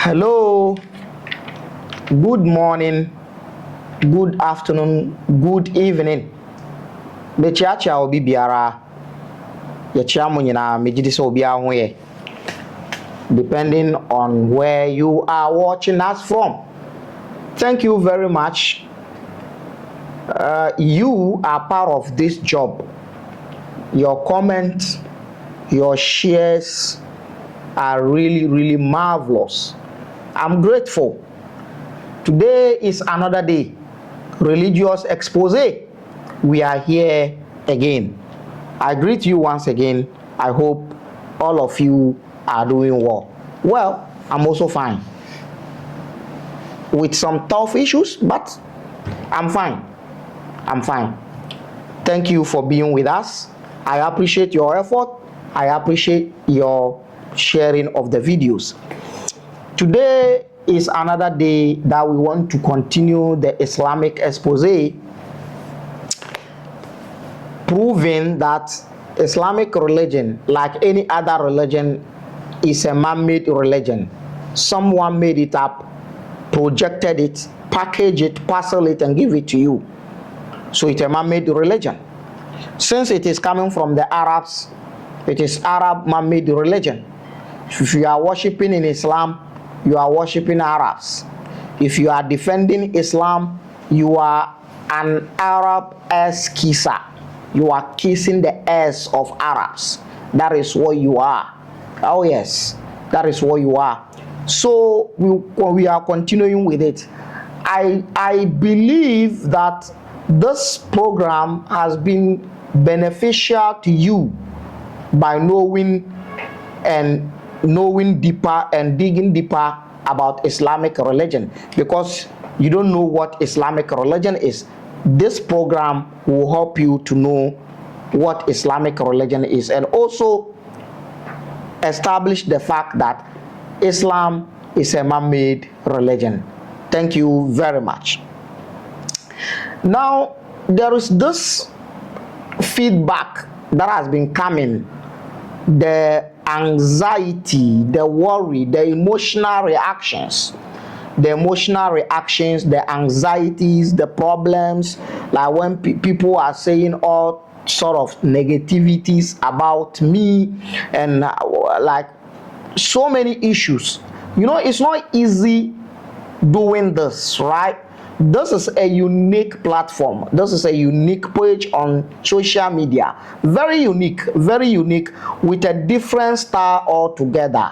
Hello, good morning, good afternoon, good evening. Bechiacha obi biara yechia mo nyina megidi se obi ahoye. Depending on where you are watching us from. Thank you very much. You are part of this job. Your comments, your shares are really marvelous. I'm grateful. Today is another day. Religious expose. We are here again. I greet you once again. I hope all of you are doing well. Well, I'm also fine. With some tough issues, but I'm fine. I'm fine. Thank you for being with us. I appreciate your effort. I appreciate your sharing of the videos. Today is another day that we want to continue the Islamic expose, proving that Islamic religion, like any other religion, is a man-made religion. Someone made it up, projected it, packaged it, parcel it, and give it to you. So it's a man-made religion. Since it is coming from the Arabs, it is Arab man-made religion. If you are worshipping in Islam, you are worshipping Arabs. If you are defending Islam, you are an Arab ass kisser. You are kissing the ass of Arabs. That is what you are. Oh yes, that is what you are. So we are continuing with it. I believe that this program has been beneficial to you by knowing deeper and digging deeper about Islamic religion, because you don't know what Islamic religion is. This program will help you to know what Islamic religion is, and also establish the fact that Islam is a man-made religion. Thank you very much. Now, there is this feedback that has been coming, the anxiety, the worry, the emotional reactions, the anxieties, the problems, like when people are saying all sort of negativities about me, and like so many issues. You know, it's not easy doing this, right? This is a unique platform. This is a unique page on social media. Very unique, with a different style altogether.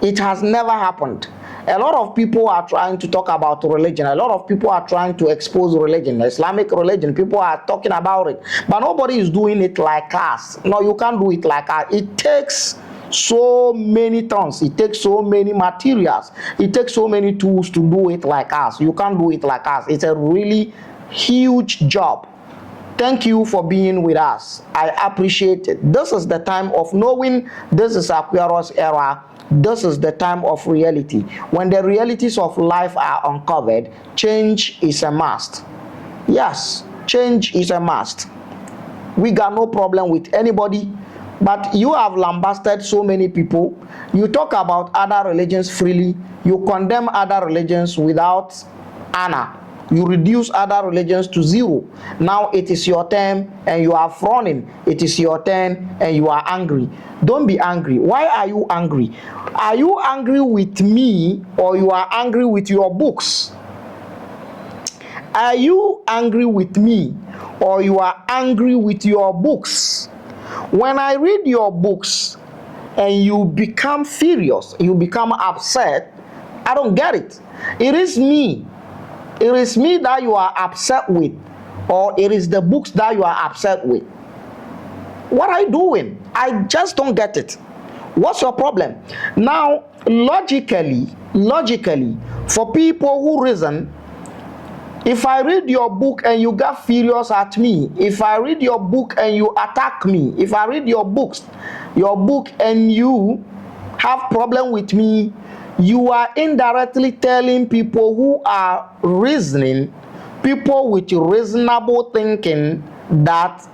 It has never happened. A lot of people are trying to talk about religion. A lot of people are trying to expose religion, Islamic religion. People are talking about it. But nobody is doing it like us. No, you can't do it like us. It takes so many tons, it takes so many materials, it takes so many tools to do it like us. You can't do it like us. It's a really huge job. Thank you for being with us. I appreciate it. This is the time of knowing. This is Aquarius era. This is the time of reality. When the realities of life are uncovered, change is a must. Yes, change is a must. We got no problem with anybody. But you have lambasted so many people. You talk about other religions freely. You condemn other religions without honor. You reduce other religions to zero. Now it is your turn and you are frowning. It is your turn and you are angry. Don't be angry. Why are you angry? Are you angry with me, or you are angry with your books? Are you angry with me, or you are angry with your books? When I read your books and you become furious, you become upset, I don't get it. It is me. It is me that you are upset with, or it is the books that you are upset with. What are you doing? I just don't get it. What's your problem? Now, logically, for people who reason, if I read your book and you get furious at me, if I read your book and you attack me, if I read your book and you have problem with me, you are indirectly telling people who are reasoning, people with reasonable thinking, that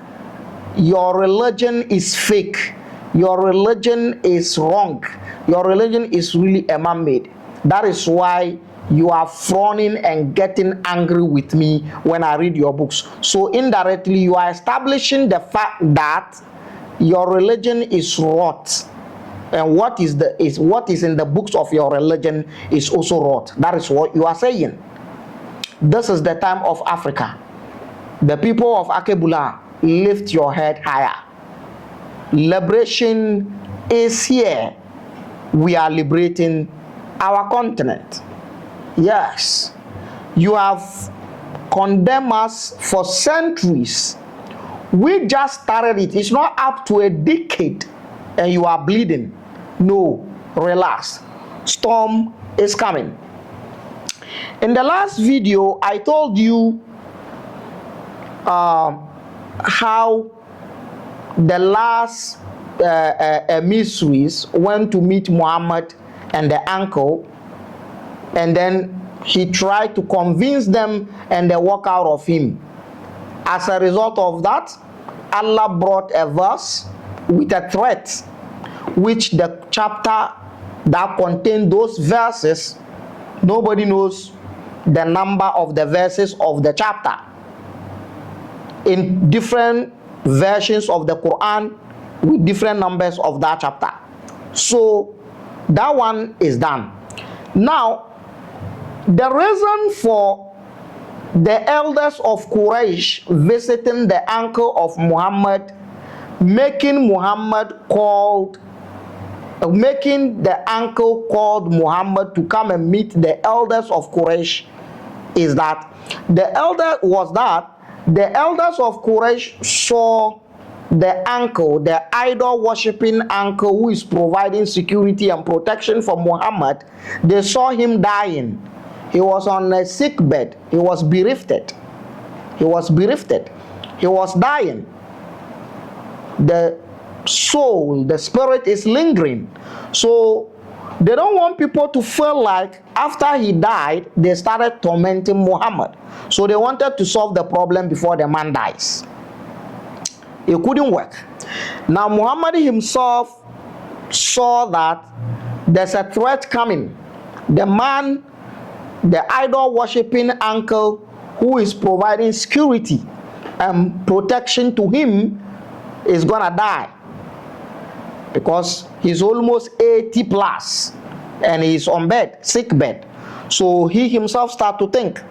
your religion is fake, your religion is wrong, your religion is really a man-made. That is why you are frowning and getting angry with me when I read your books. So indirectly, you are establishing the fact that your religion is rot, and what is in the books of your religion is also rot. That is what you are saying. This is the time of Africa. The people of Akebula, lift your head higher. Liberation is here. We are liberating our continent. Yes, you have condemned us for centuries. We just started it. It's not up to a decade and you are bleeding. No, relax. Storm is coming. In the last video, I told you how the last emissaries went to meet Muhammad and the uncle, and then he tried to convince them and they walk out of him. As a result of that, Allah brought a verse with a threat, which the chapter that contained those verses, nobody knows the number of the verses of the chapter. In different versions of the Quran with different numbers of that chapter. So that one is done. Now, the reason for the elders of Quraysh visiting the uncle of Muhammad, making the uncle called Muhammad to come and meet the elders of Quraysh is that the elders of Quraysh saw the uncle, the idol-worshipping uncle who is providing security and protection for Muhammad. They saw him dying. He was on a sick bed. He was bereft. He was dying. The soul, the spirit is lingering. So they don't want people to feel like after he died, they started tormenting Muhammad. So they wanted to solve the problem before the man dies. It couldn't work. Now Muhammad himself saw that there's a threat coming. The man, the idol-worshipping uncle who is providing security and protection to him is gonna die, because he's almost 80 plus and he's on bed, sick bed. So he himself start to think.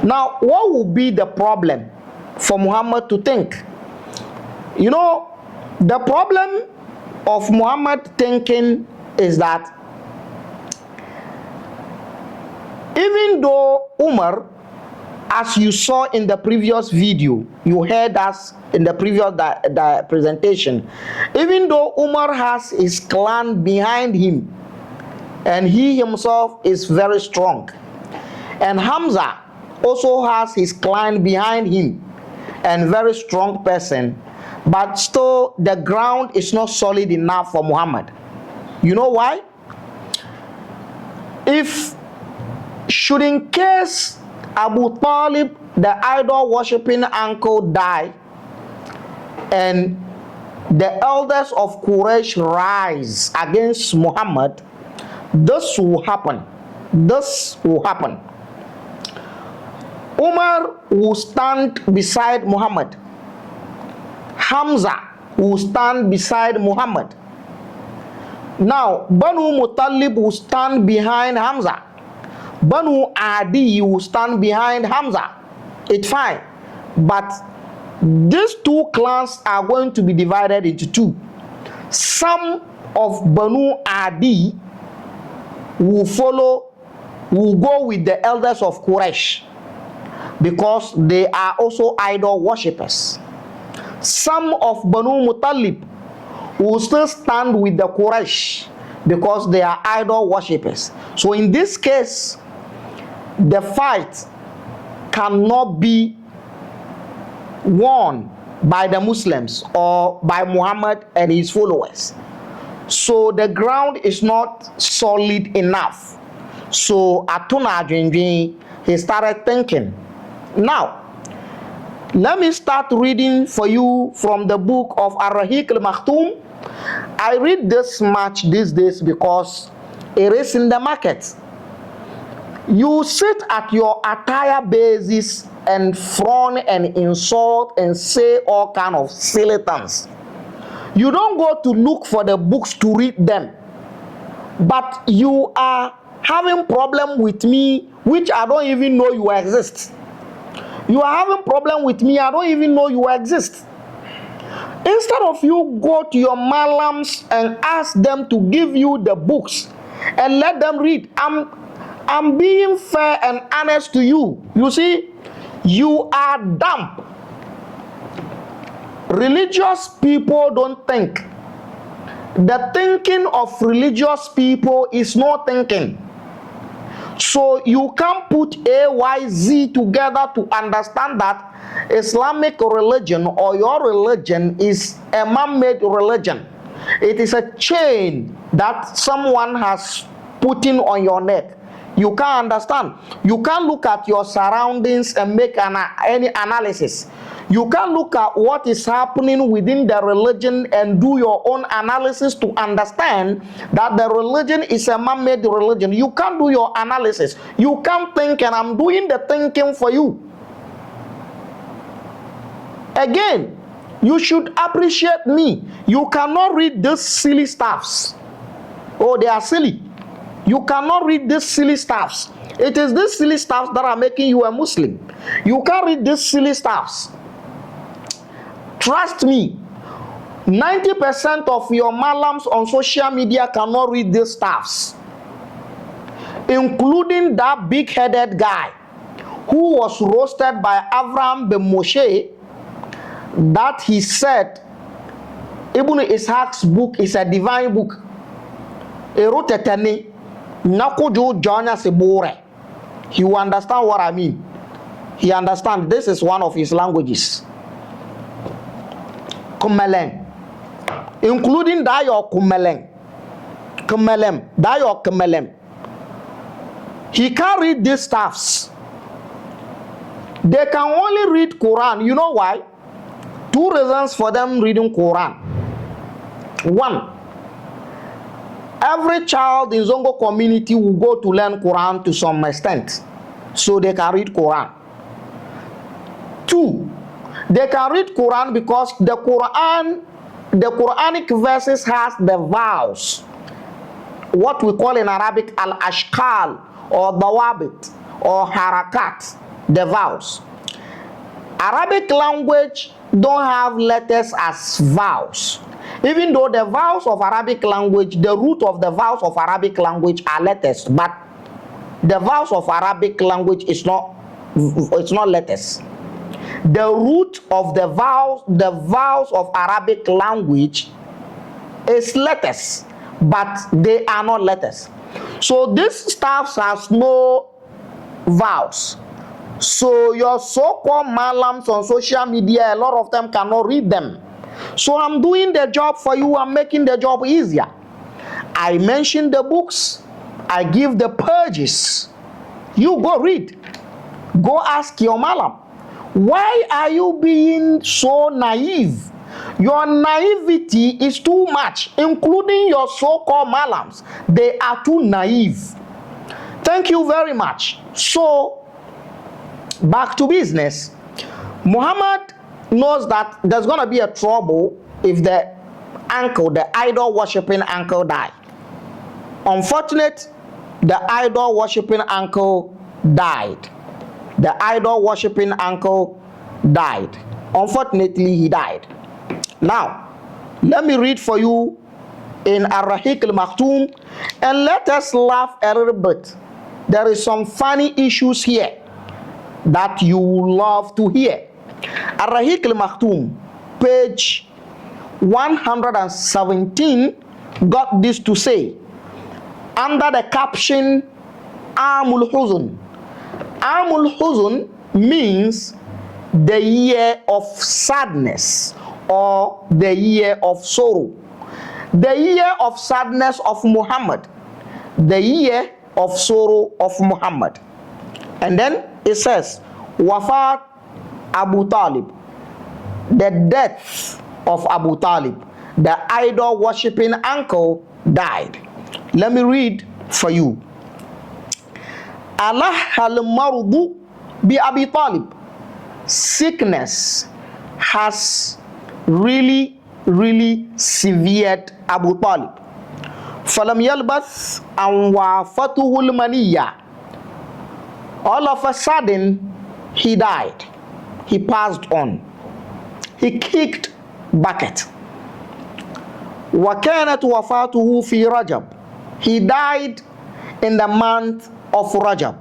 Now, what will be the problem for Muhammad to think? You know, the problem of Muhammad thinking is that even though Umar, as you saw in the previous video, you heard us in the previous presentation, even though Umar has his clan behind him and he himself is very strong, and Hamza also has his clan behind him and very strong person, but still the ground is not solid enough for Muhammad. You know why? If should in case Abu Talib, the idol-worshipping uncle, die and the elders of Quraysh rise against Muhammad, this will happen. Umar will stand beside Muhammad. Hamza will stand beside Muhammad. Now, Banu Muttalib will stand behind Hamza. Banu Adi will stand behind Hamza. It's fine. But these two clans are going to be divided into two. Some of Banu Adi will go with the elders of Quraysh because they are also idol worshippers. Some of Banu Muttalib will still stand with the Quraysh because they are idol worshippers. So in this case, the fight cannot be won by the Muslims or by Muhammad and his followers. So the ground is not solid enough. So Atuna Adwendwen, he started thinking. Now, let me start reading for you from the book of Ar-Rahiq al-Maktoum. I read this much these days because it is in the market. You sit at your attire basis and frown and insult and say all kind of silly things. You don't go to look for the books to read them, but you are having problem with me, which I don't even know you exist. You are having problem with me, I don't even know you exist. Instead of you go to your malams and ask them to give you the books and let them read. I'm being fair and honest to you. You see, you are dumb. Religious people don't think. The thinking of religious people is not thinking. So you can't put AYZ together to understand that Islamic religion or your religion is a man-made religion. It is a chain that someone has put in on your neck. You can't understand. You can't look at your surroundings and make any analysis. You can look at what is happening within the religion and do your own analysis to understand that the religion is a man-made religion. You can't do your analysis. You can't think, and I'm doing the thinking for you. Again, you should appreciate me. You cannot read these silly stuffs. Oh, they are silly. You cannot read these silly stuffs. It is these silly stuffs that are making you a Muslim. You can't read these silly stuffs. Trust me, 90% of your malams on social media cannot read these stuffs, including that big-headed guy who was roasted by Abraham ben Moshe, that he said Ibn Ishaq's book is a divine book. He will understand what I mean. He understands. This is one of his languages. Kumeleng, including Dayo Kumeleng, Dayo Kumeleng. He can't read these stuffs. They can only read Quran. You know why? Two reasons for them reading Quran. One, every child in Zongo community will go to learn Quran to some extent, so they can read Quran. Two, they can read Quran because the Quranic verses has the vowels, what we call in Arabic al-ashkal or dawabit or harakat, the vowels. Arabic language don't have letters as vowels. Even though the vowels of Arabic language, the root of the vowels of Arabic language are letters, but the vowels of Arabic language is not, it's not letters. The root of the vowels of Arabic language is letters, but they are not letters. So this stuff has no vowels. So your so-called malams on social media, a lot of them cannot read them. So I'm doing the job for you. I'm making the job easier. I mention the books. I give the pages. You go read. Go ask your malam. Why are you being so naive? Your naivety is too much, including your so-called malams. They are too naive. Thank you very much. So, back to business. Muhammad knows that there's going to be a trouble if the uncle, the idol-worshipping uncle, die. Unfortunately, the idol-worshipping uncle died. The idol-worshipping uncle died. Unfortunately, he died. Now, let me read for you in Ar-Rahiq al-Maktoum, and let us laugh a little bit. There is some funny issues here that you love to hear. Ar-Rahiq al-Maktoum, page 117, got this to say, under the caption, Amul Huzun. Amul Huzun means the year of sadness or the year of sorrow. The year of sadness of Muhammad. The year of sorrow of Muhammad. And then it says, Wafat Abu Talib. The death of Abu Talib. The idol-worshipping uncle died. Let me read for you. Allah al-mardu bi Abi Talib. Sickness has really severed Abu Talib. Falam yalbath an wafatuhu al-maniyya. All of a sudden, he died. He passed on. He kicked bucket. وَكَانَتْ وَفَاتُهُ فِي Rajab. He died in the month of Rajab,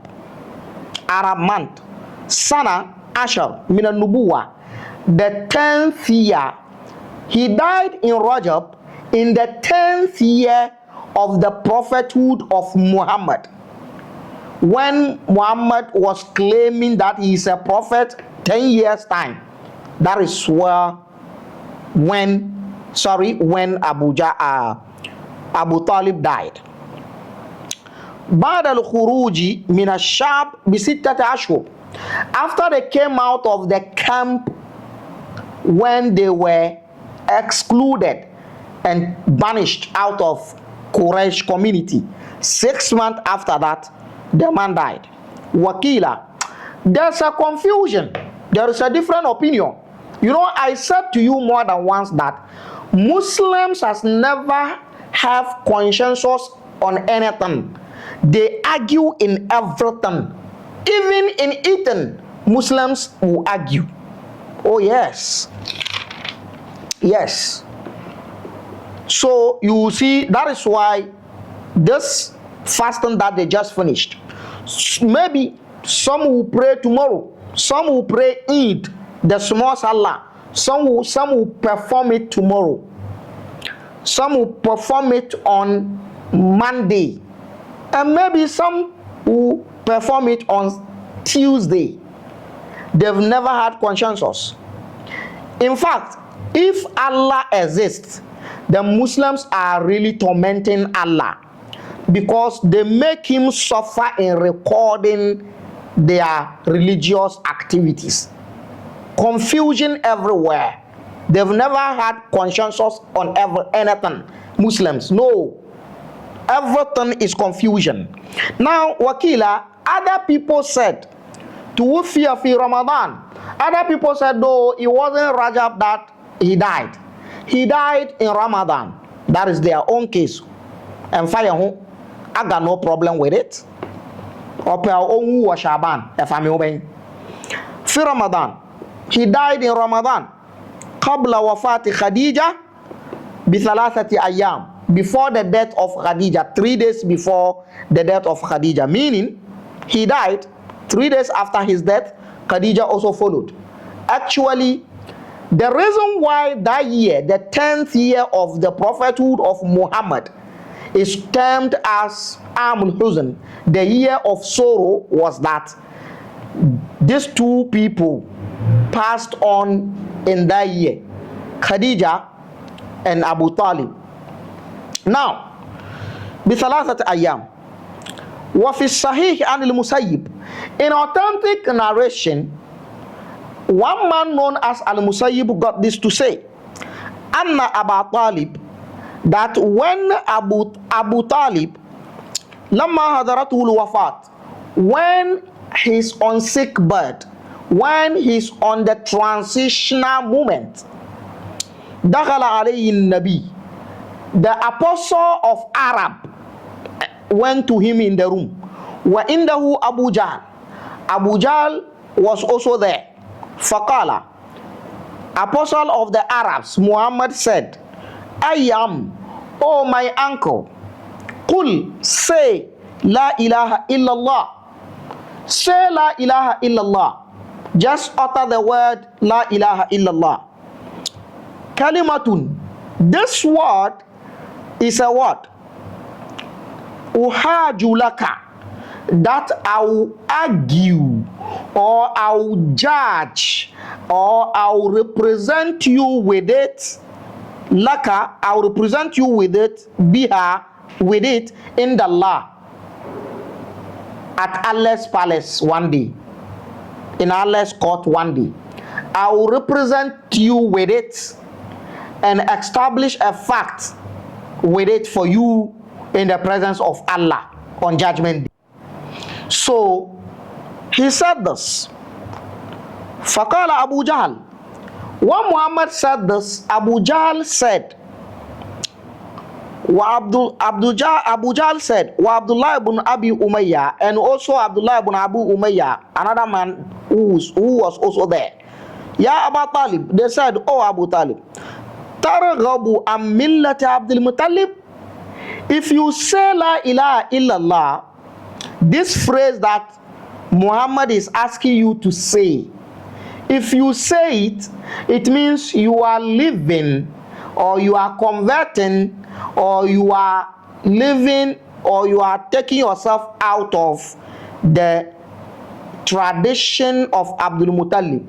Arab month. Sana Ashar min al-Nubuwa, the 10th year. He died in Rajab in the 10th year of the prophethood of Muhammad. When Muhammad was claiming that he is a prophet 10 years time, that is where when Abu Talib died. بعد الخروج من الشعب بستة أشهر. After they came out of the camp, when they were excluded and banished out of Quraysh community, 6 months after that, the man died. Wakila, there's a confusion. There is a different opinion. You know, I said to you more than once that Muslims has never have consensus on anything. They argue in everything. Even in eating, Muslims will argue. Oh yes. Yes. So you see, that is why this fasting that they just finished, maybe some will pray tomorrow, some will pray Eid, the small Salah, some will perform it tomorrow, some will perform it on Monday, and maybe some will perform it on Tuesday. They've never had consensus. In fact, if Allah exists, the Muslims are really tormenting Allah, because they make him suffer in recording their religious activities. Confusion everywhere. They've never had consensus on anything. Muslims, no. Everything is confusion. Now, Wakila, other people said, Tuwfiya fi Ramadan. Other people said, no, it wasn't Rajab that he died. He died in Ramadan. That is their own case. And fire home, I got no problem with it. Or Shaban, if I'm obeying. Fi Ramadan. He died in Ramadan. Qabla wafati Khadija bi thalathati ayyam. Before the death of Khadija, 3 days before the death of Khadija. Meaning, he died 3 days after his death. Khadija also followed. Actually, the reason why that year, the 10th year of the prophethood of Muhammad, is termed as Amul Huzn, the year of sorrow, was that these two people passed on in that year, Khadija and Abu Talib. Now, بثلاثة أيام. وفي الصحيح عن المسيب. In authentic narration, one man known as Al-Musayyib got this to say, Anna Abu Talib, that when Abu Talib, Lamma hadaratul wafat, when he's on sick bed, when he's on the transitional moment, Dakhala alayhi nabi, the apostle of Arab went to him in the room. Wa indahu Abu Jahl. Abu Jahl was also there. Faqala, apostle of the Arabs, Muhammad said, I am, oh my uncle, Qul, say, La ilaha illallah. Say La ilaha illallah. Just utter the word La ilaha illallah. Kalimatun. This word is a word. Uhajulaka. That I will argue, or I will judge, or I will represent you with it. Laka, I will represent you with it. Biha, with it in the law. At Allah's palace one day. In Allah's court one day. I will represent you with it and establish a fact with it for you in the presence of Allah on judgment day. So he said this. فقال Abu Jahl. When Muhammad said this, Abu Jahl said, Abu Jahl said, Wa Abdullah ibn Abi Umayyah, and also Abdullah ibn Abu Umayyah, another man who was also there. Ya Abu Talib, they said, oh Abu Talib, Targhabu am millati Abdul Muttalib. If you say La ilaha illallah, this phrase that Muhammad is asking you to say, if you say it, it means you are living, or you are converting, or you are living, or you are taking yourself out of the tradition of Abdul Muttalib,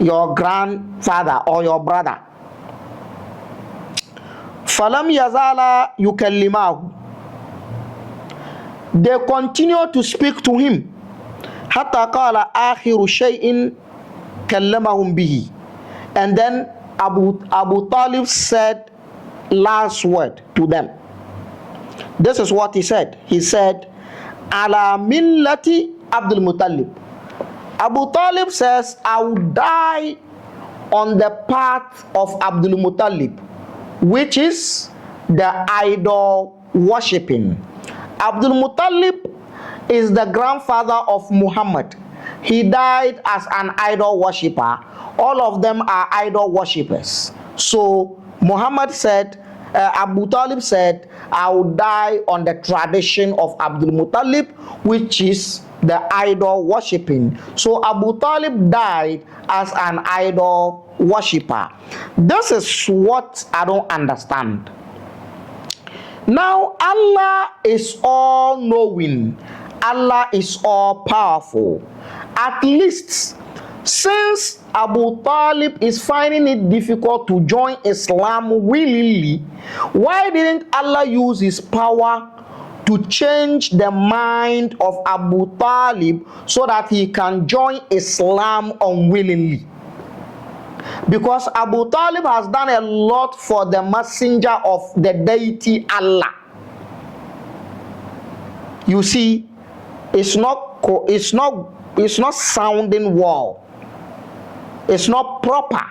your grandfather or your brother. Falam yazala yukallimahu. They continue to speak to him. Hatta qala akhiru shay'in kallamahum bihi. And then Abu Talib said last word to them. This is what he said. He said, Ala millati Abdul Muttalib. Abu Talib says, I will die on the path of Abdul Muttalib, which is the idol worshipping. Abdul Muttalib is the grandfather of Muhammad. He died as an idol worshipper. All of them are idol worshippers. So Muhammad said, Abu Talib said, I will die on the tradition of Abdul Muttalib, which is the idol worshipping. So Abu Talib died as an idol worshipper. This is what I don't understand. Now Allah is all knowing. Allah is all powerful. At least since Abu Talib is finding it difficult to join Islam willingly, why didn't Allah use his power to change the mind of Abu Talib so that he can join Islam unwillingly? Because Abu Talib has done a lot for the messenger of the deity Allah. You see, it's not sounding well. It's not proper.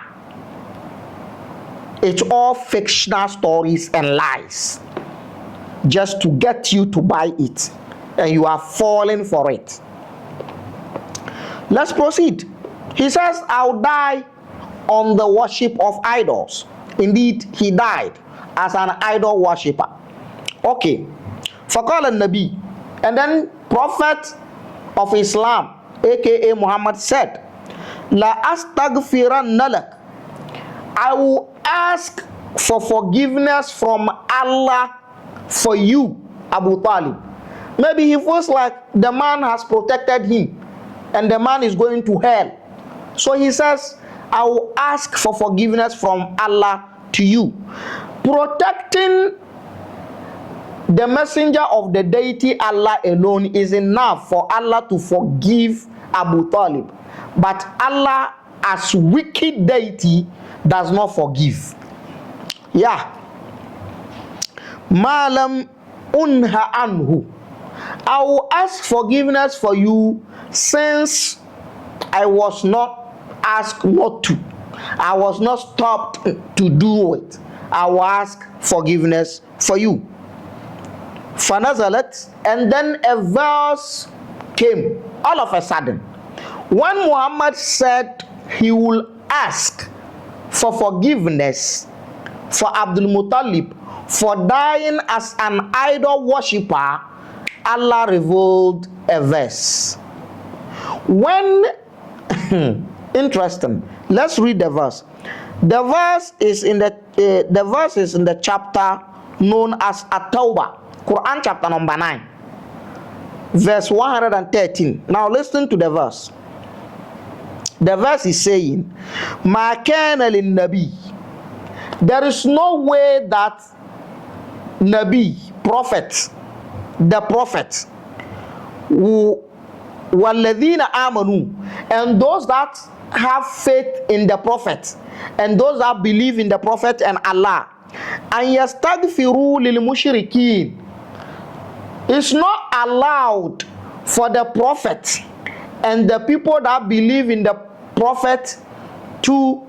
It's all fictional stories and lies, just to get you to buy it, and you are falling for it. Let's proceed. He says, I'll die on the worship of idols. Indeed, he died as an idol worshipper. Okay. Faqala Nabi. And then Prophet of Islam, aka Muhammad, said, La astaghfiranna lak. I will ask for forgiveness from Allah for you, Abu Talib. Maybe he feels like the man has protected him and the man is going to hell. So he says, I will ask for forgiveness from Allah to you. Protecting the messenger of the deity Allah alone is enough for Allah to forgive Abu Talib. But Allah, as wicked deity, does not forgive. Yeah. Malam unha anhu. I will ask forgiveness for you since I was not asked not to. I was not stopped to do it. I will ask forgiveness for you. Fanazalat, and then a verse came all of a sudden. When Muhammad said he will ask for forgiveness for Abdul Muttalib for dying as an idol worshipper, Allah revealed a verse. When interesting, let's read the verse. The verse is in the chapter known as At-Tawbah, Quran chapter number 9, verse 113. Now listen to the verse. The verse is saying, Ma kana lin nabi. There is no way that Nabi, prophet, the prophet, walladhina amanu, and those that have faith in the prophet, and those that believe in the prophet and Allah, and yastaghfiru lil mushrikeen, It's not allowed for the prophet and the people that believe in the prophet to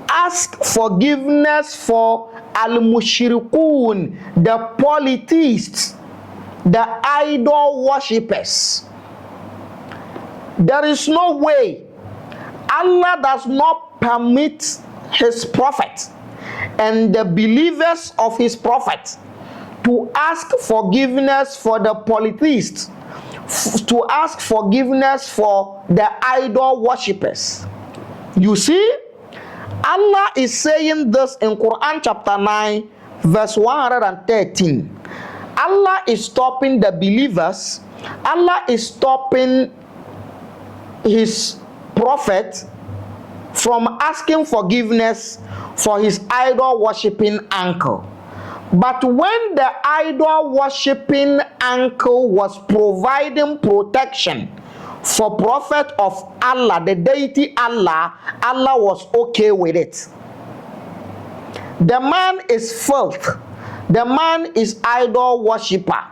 ask forgiveness for al-mushrikun, the polytheists, the idol worshippers. There is no way. Allah does not permit his prophet and the believers of his prophet to ask forgiveness for the polytheists, to ask forgiveness for the idol worshippers. You see, Allah is saying this in Quran chapter 9 verse 113. Allah is stopping the believers. Allah is stopping his prophet from asking forgiveness for his idol worshipping uncle. But when the idol worshipping uncle was providing protection for prophet of Allah, the deity Allah, Allah was okay with it. The man is filth. The man is idol worshipper.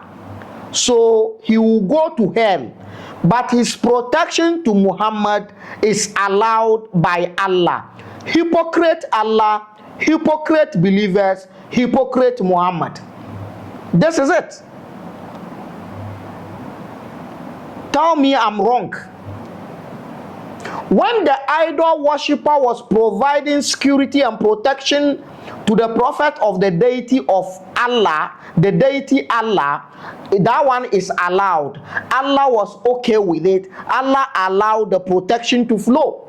So he will go to hell. But his protection to Muhammad is allowed by Allah. Hypocrite Allah, hypocrite believers, hypocrite Muhammad. This is it. Tell me I'm wrong. When the idol worshipper was providing security and protection to the prophet of the deity of Allah, the deity Allah, that one is allowed. Allah was okay with it. Allah allowed the protection to flow.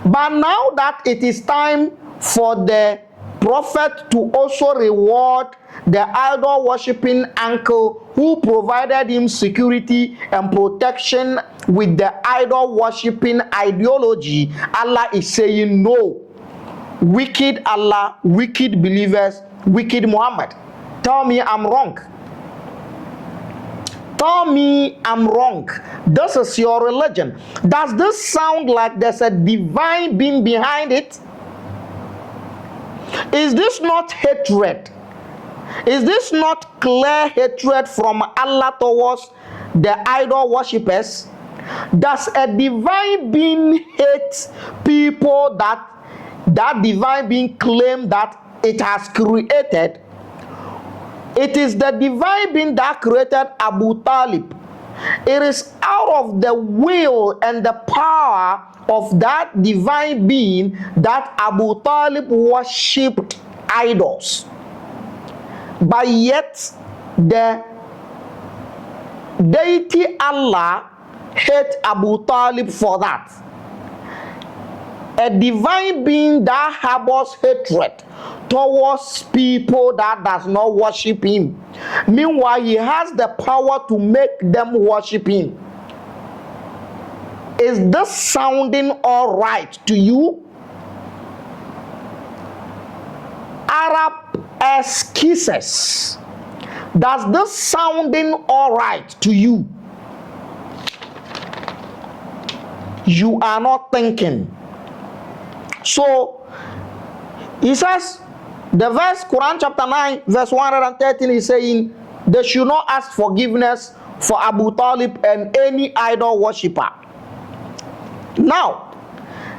But now that it is time for the prophet to also reward the idol worshipping uncle who provided him security and protection with the idol worshipping ideology, Allah is saying no. Wicked Allah, wicked believers, wicked Muhammad. Tell me I'm wrong. Tell me I'm wrong. This is your religion. Does this sound like there's a divine being behind it? Is this not hatred? Is this not clear hatred from Allah towards the idol worshippers? Does a divine being hate people that divine being claim that it has created? It is the divine being that created Abu Talib. It is out of the will and the power of that divine being that Abu Talib worshipped idols. But yet the deity Allah hate Abu Talib for that. A divine being that harbors hatred towards people that does not worship him. Meanwhile, he has the power to make them worship him. Is this sounding all right to you? Arab excuses. Does this sounding all right to you? You are not thinking. So he says, the verse Quran chapter 9 verse 113 is saying they should not ask forgiveness for Abu Talib and any idol worshipper. Now,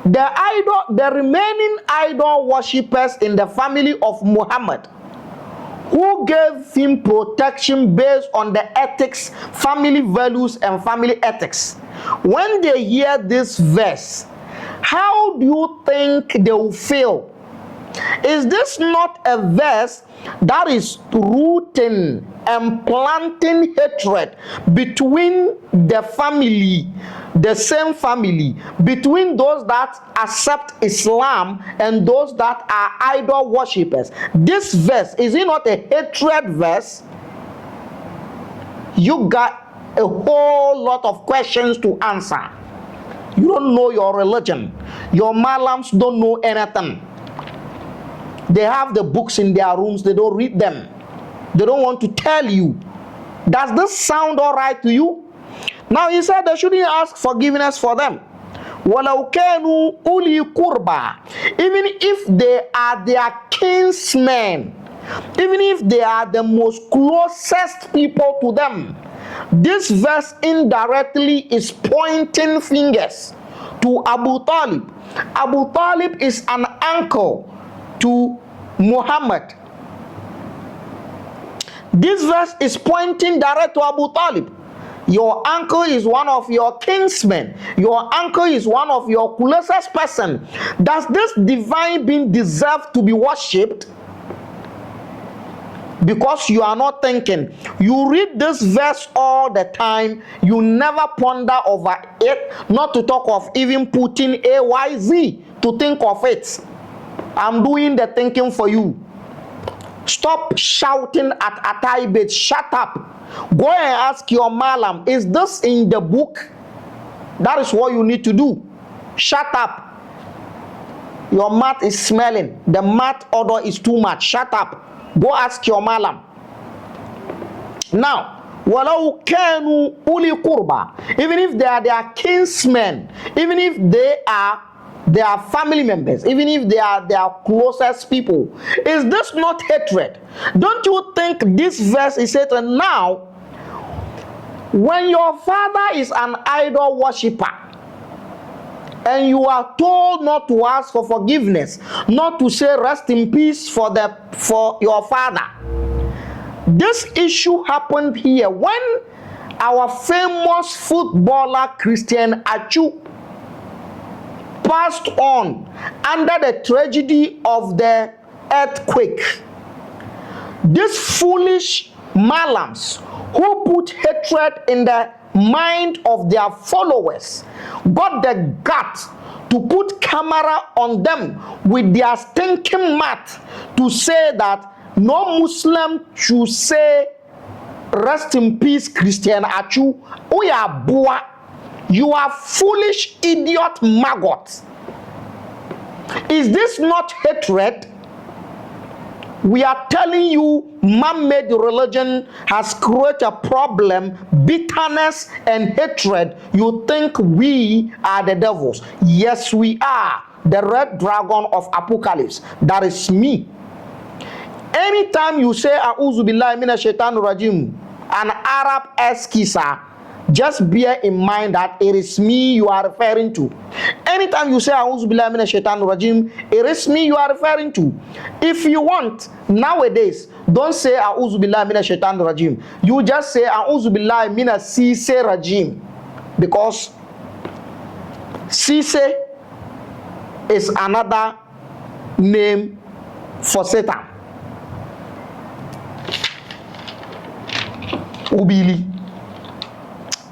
the remaining idol worshippers in the family of Muhammad, who gave him protection based on the ethics, family values and family ethics, when they hear this verse, how do you think they will feel? Is this not a verse that is rooting and planting hatred between the family, the same family, between those that accept Islam and those that are idol worshippers? This verse, is it not a hatred verse? You got a whole lot of questions to answer. You don't know your religion. Your Malams don't know anything. They have the books in their rooms, they don't read them. They don't want to tell you. Does this sound all right to you? Now he said they shouldn't ask forgiveness for them. وَلَوْ كَانُوا أُولِي قُرْبَى. Even if they are their kinsmen, even if they are the most closest people to them. This verse indirectly is pointing fingers to Abu Talib. Abu Talib is an uncle to Muhammad. This verse is pointing direct to Abu Talib. Your uncle is one of your kinsmen. Your uncle is one of your closest person. Does this divine being deserve to be worshipped? Because you are not thinking. You read this verse all the time. You never ponder over it. Not to talk of even putting AYZ to think of it. I'm doing the thinking for you. Stop shouting at Ataibet. Shut up. Go and ask your malam, is this in the book? That is what you need to do. Shut up. Your mouth is smelling. The mouth odor is too much. Shut up. Go ask your malam. Now, walau kanu uli kurba, even if they are their kinsmen, even if they are their family members, even if they are their closest people, is this not hatred? Don't you think this verse is hatred? Now, when your father is an idol worshiper and you are told not to ask for forgiveness, not to say rest in peace for your father, this issue happened here when our famous footballer Christian Achu passed on under the tragedy of the earthquake. These foolish malams who put hatred in the mind of their followers got the guts to put camera on them with their stinking mouth to say that no Muslim should say rest in peace Christian Achu. Oya boa. You are foolish idiot maggot. Is this not hatred? We are telling you man-made religion has created a problem, bitterness and hatred. You think we are the devils. Yes, we are. The red dragon of apocalypse. That is me. Anytime you say A'udhu billahi minash shaitanir rajim, an Arab eskisa, just bear in mind that it is me you are referring to. Anytime you say A'udhu billahi minash shaitanir rajim, it is me you are referring to. If you want, nowadays, don't say A'udhu billahi minash shaitanir rajim. You just say A'udhu billahi minash sise rajim. Because sise is another name for Satan. Ubili.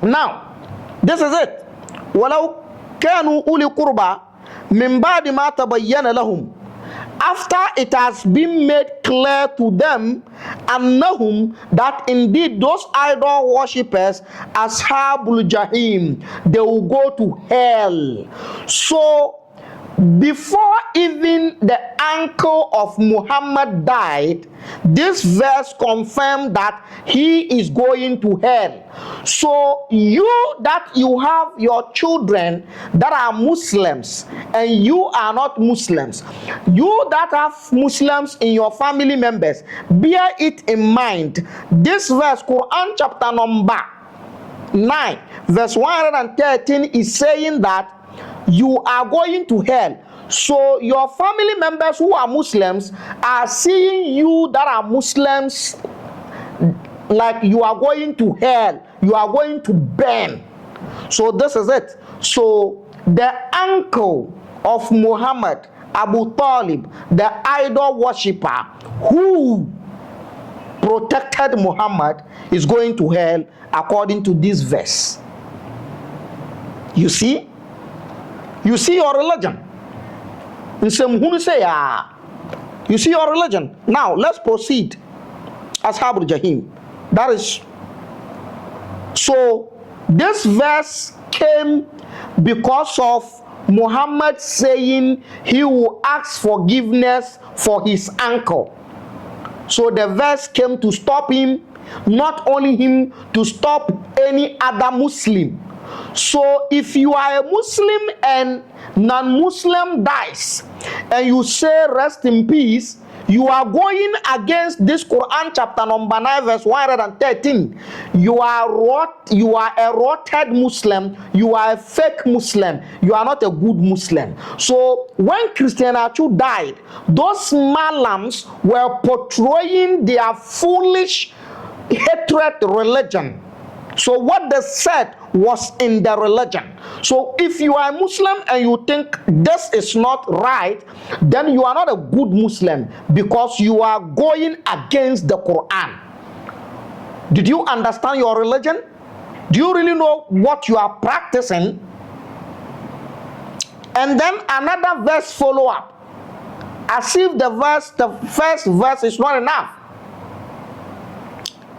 Now, this is it. وَلَوْ كَانُوا أُولِي قُرْبَى مِنْ بَعْدِ مَا تَبَيَّنَ لَهُمْ. After it has been made clear to them, annahum, that indeed those idol worshippers, ashabul jahim, they will go to hell. So, before even the uncle of Muhammad died, this verse confirmed that he is going to hell. So you that you have your children that are Muslims and you are not Muslims, you that have Muslims in your family members, bear it in mind. This verse, Quran chapter number 9, verse 113 is saying that you are going to hell. So your family members who are Muslims are seeing you that are Muslims like you are going to hell, you are going to burn. So this is it. So the uncle of Muhammad, Abu Talib, the idol worshipper who protected Muhammad, is going to hell according to this verse. You see? You see your religion. You see your religion. Now let's proceed. Ashabul Jahim. That is. So this verse came because of Muhammad saying he will ask forgiveness for his uncle. So the verse came to stop him, not only him, to stop any other Muslim. So if you are a Muslim and non-Muslim dies and you say rest in peace, You are going against this Quran chapter number 9 verse 113. You are a rotted Muslim. You are a fake Muslim. You are not a good Muslim. So when Christian Achu died, those Malams were portraying their foolish hatred religion. So what they said was in the religion. So if you are a Muslim and you think this is not right, then you are not a good Muslim, because you are going against the Quran. Did you understand your religion? Do you really know what you are practicing? And then another verse follow up, as if the first verse is not enough.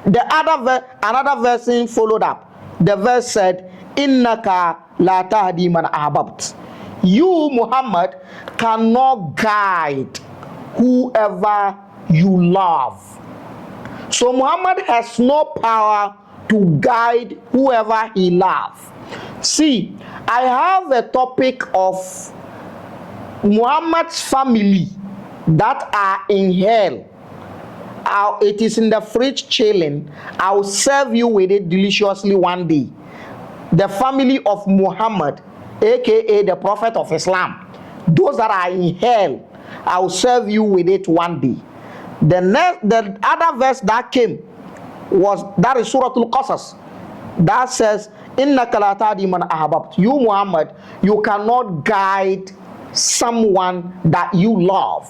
Another verse followed up. The verse said, Innaka la tahdi man ahbabt. You, Muhammad, cannot guide whoever you love. So Muhammad has no power to guide whoever he loves. See, I have a topic of Muhammad's family that are in hell. It is in the fridge chilling. I'll serve you with it deliciously one day. The family of Muhammad, aka the Prophet of Islam, those that are in hell, I'll serve you with it one day. The other verse that came that is Surah Al-Qasas, that says, Innaka la tahdi man ahbabt. You, Muhammad, you cannot guide someone that you love.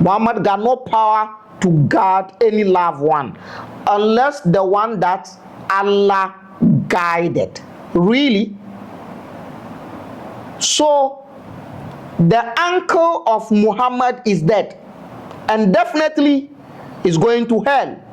Muhammad got no power to guard any loved one unless the one that Allah guided. Really? So the uncle of Muhammad is dead and definitely is going to hell.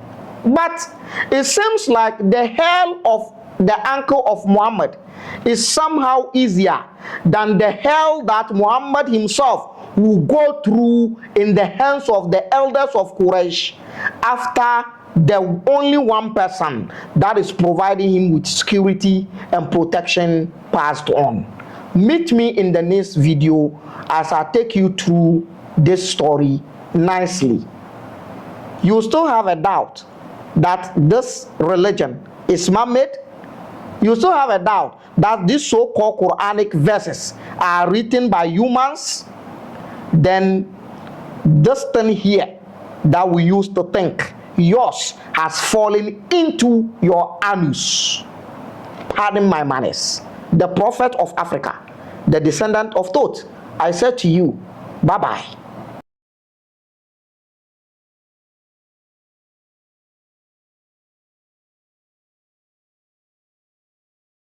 But it seems like the hell of the uncle of Muhammad is somehow easier than the hell that Muhammad himself will go through in the hands of the elders of Quraysh, after the only one person that is providing him with security and protection passed on. Meet me in the next video as I take you through this story nicely. You still have a doubt that this religion is man-made? You still have a doubt that these so-called Quranic verses are written by humans? Then this thing here that we used to think, yours has fallen into your anus. Pardon my manners. The prophet of Africa, the descendant of Thoth, I said to you, bye-bye.